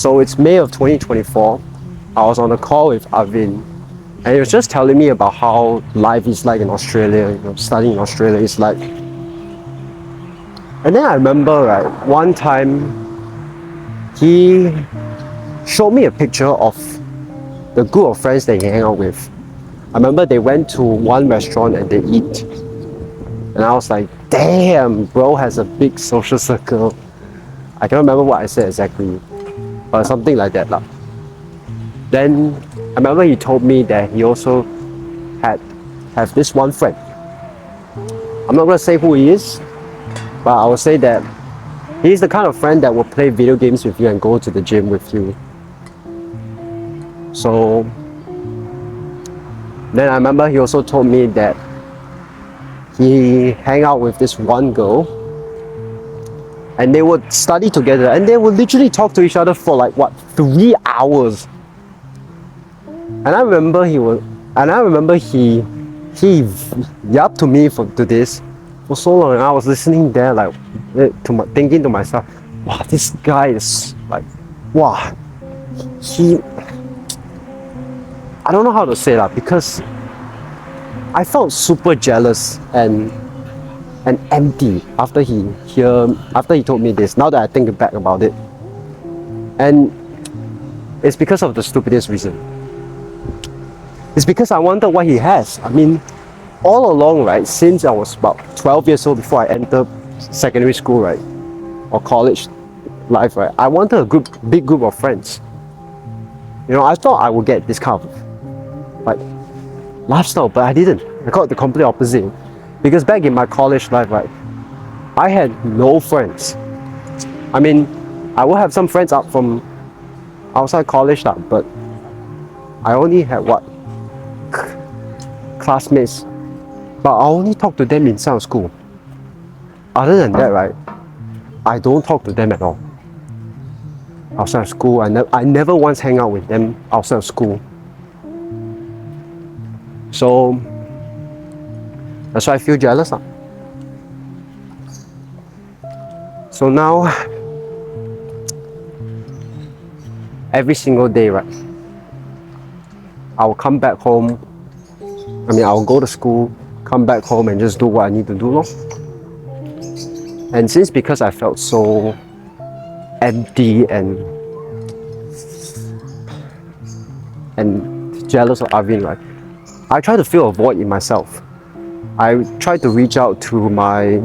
So it's May of 2024. I was on a call with Arvin, and he was just telling me about how life is like in Australia, studying in Australia is like. And then I remember, right, one time he showed me a picture of the group of friends that he hang out with. I remember they went to one restaurant and they eat. And I was like, damn, bro has a big social circle. I can't remember what I said exactly, but something like that lah. Then I remember he told me that he also have this one friend. I'm not gonna say who he is, but I will say that he's the kind of friend that will play video games with you and go to the gym with you. So then I remember he also told me that he hang out with this one girl and they would study together and they would literally talk to each other for like what, 3 hours. And I remember he yapped to me to this for so long, and I was listening there like thinking to myself, wow, this guy is like, wow, I don't know how to say that, because I felt super jealous and empty after he told me this, now that I think back about it. And it's because of the stupidest reason. It's because I wanted what he has. I mean, all along, right, since I was about 12 years old, before I entered secondary school, right, or college life, right, I wanted a big group of friends. I thought I would get this kind of like lifestyle, but I didn't. I got the complete opposite. Because back in my college life, right, I had no friends. I mean, I would have some friends out from outside college, but I only had classmates, but I only talk to them inside of school. Other than that, right, I don't talk to them at all. Outside of school, I never once hang out with them outside of school. So that's why I feel jealous. So now, every single day, right, I will come back home. I will go to school, come back home and just do what I need to do. And because I felt so empty and jealous of Arvin, right, I try to fill a void in myself. I try to reach out to my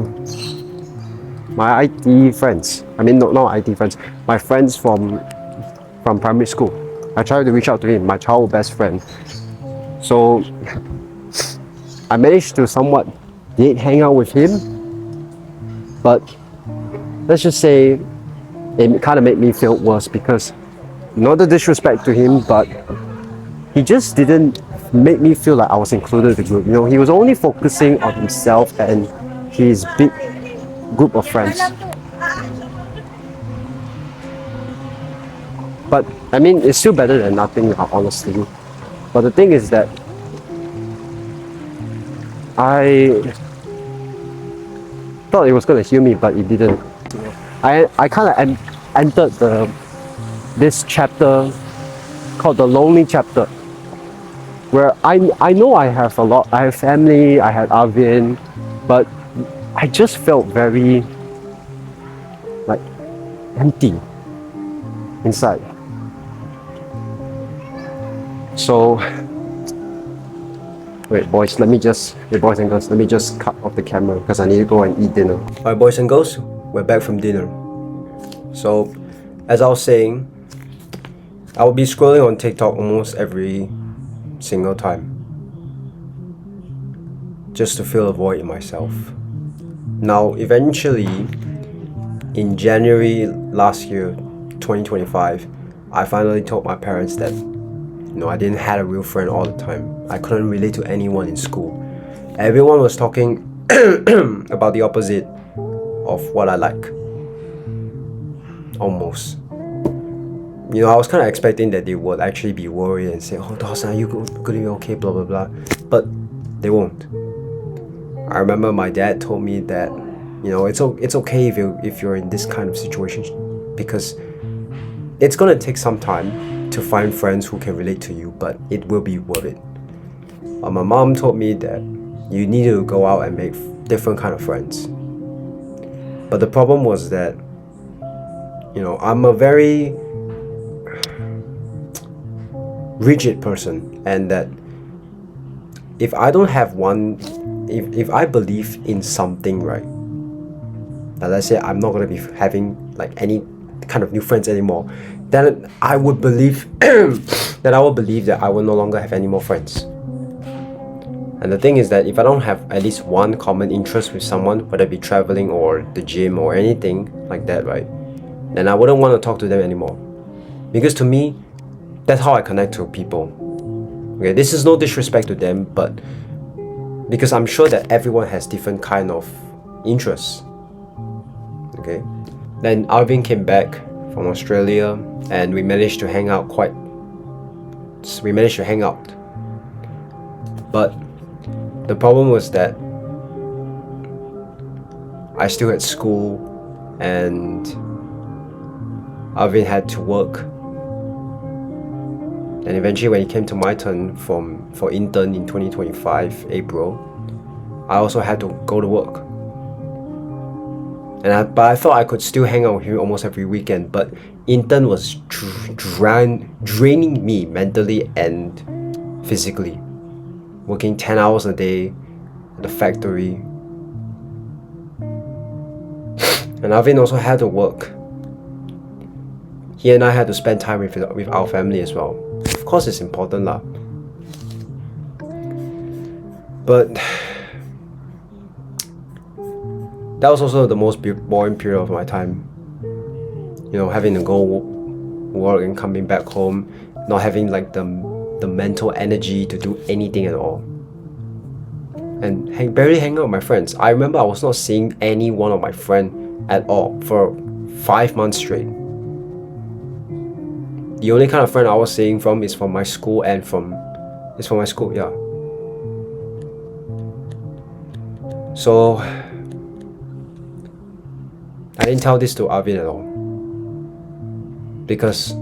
IT friends. Not IT friends, my friends from primary school. I try to reach out to him, my childhood best friend. So I managed to somewhat did hang out with him, but let's just say it kind of made me feel worse, because not a disrespect to him, but he just didn't make me feel like I was included in the group. He was only focusing on himself and his big group of friends. But it's still better than nothing, honestly. But the thing is that I thought it was going to heal me, but it didn't. I kind of entered this chapter called the lonely chapter, where I know I have family, I had Arvin, but I just felt very like empty inside. So wait, boys and girls, let me just cut off the camera because I need to go and eat dinner. Alright, boys and girls, we're back from dinner. So, as I was saying, I will be scrolling on TikTok almost every single time, just to fill a void in myself. Now, eventually, in January last year, 2025, I finally told my parents that I didn't have a real friend all the time. I couldn't relate to anyone in school. Everyone was talking about the opposite of what I like. Almost. I was kind of expecting that they would actually be worried and say, "Oh, Dawson, are you gonna be okay?" Blah blah blah. But they won't. I remember my dad told me that, it's okay if you're in this kind of situation, because it's gonna take some time to find friends who can relate to you, but it will be worth it. My mom told me that you need to go out and make different kind of friends. But the problem was that, I'm a very rigid person, and that if I don't have one, if I believe in something, right, that let's say I'm not going to be having like any kind of new friends anymore, then I would believe that I will no longer have any more friends. And the thing is that if I don't have at least one common interest with someone, whether it be traveling or the gym or anything like that, right, then I wouldn't want to talk to them anymore. Because to me, that's how I connect to people. Okay, this is no disrespect to them, but because I'm sure that everyone has different kind of interests. Okay, then Arvin came back from Australia, and we managed to hang out. But the problem was that I still had school, and Arvin had to work. And eventually, when it came to my turn for intern in 2025 April, I also had to go to work. But I thought I could still hang out with him almost every weekend. But intern was draining me mentally and physically. Working 10 hours a day at the factory. And Arvin also had to work. He and I had to spend time with our family as well. Of course, it's important lah. But that was also the most boring period of my time. Having to go work and coming back home, not having like the mental energy to do anything at all, and barely hang out with my friends. I remember I was not seeing any one of my friends at all for 5 months straight. The only kind of friend I was seeing from is from my school yeah. So I didn't tell this to Arvin at all, because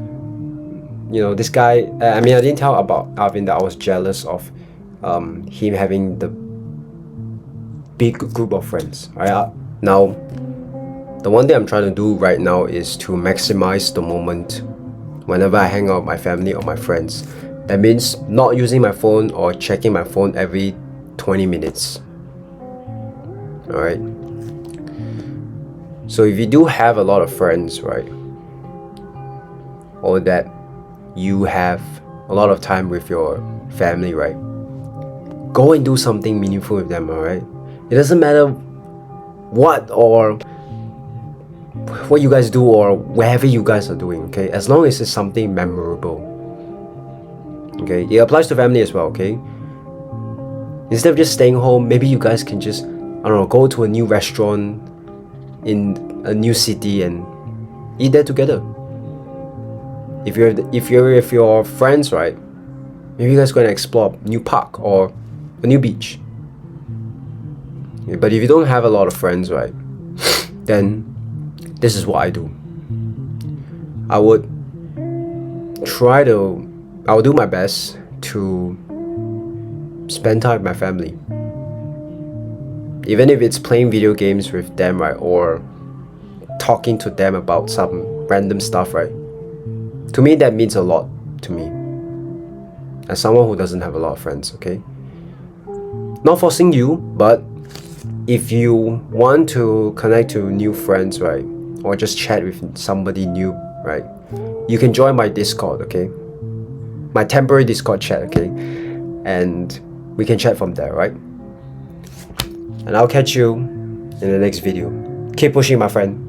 this guy, I didn't tell about Arvin that I was jealous of him having the big group of friends. Right? Now, the one thing I'm trying to do right now is to maximize the moment whenever I hang out with my family or my friends. That means not using my phone or checking my phone every 20 minutes. Alright? So if you do have a lot of friends, right, or that you have a lot of time with your family, right, go and do something meaningful with them, alright? It doesn't matter what you guys do or wherever you guys are doing, okay? As long as it's something memorable. Okay? It applies to family as well, okay? Instead of just staying home, maybe you guys can just, go to a new restaurant in a new city and eat there together. If you're with your friends, right, maybe you guys go and explore a new park or a new beach. But if you don't have a lot of friends, right, then this is what I do. I would do my best to spend time with my family. Even if it's playing video games with them, right, or talking to them about some random stuff, right. To me, that means a lot to me. As someone who doesn't have a lot of friends, okay? Not forcing you, but if you want to connect to new friends, right, or just chat with somebody new, right, you can join my Discord, okay? My temporary Discord chat, okay? And we can chat from there, right? And I'll catch you in the next video. Keep pushing, my friend.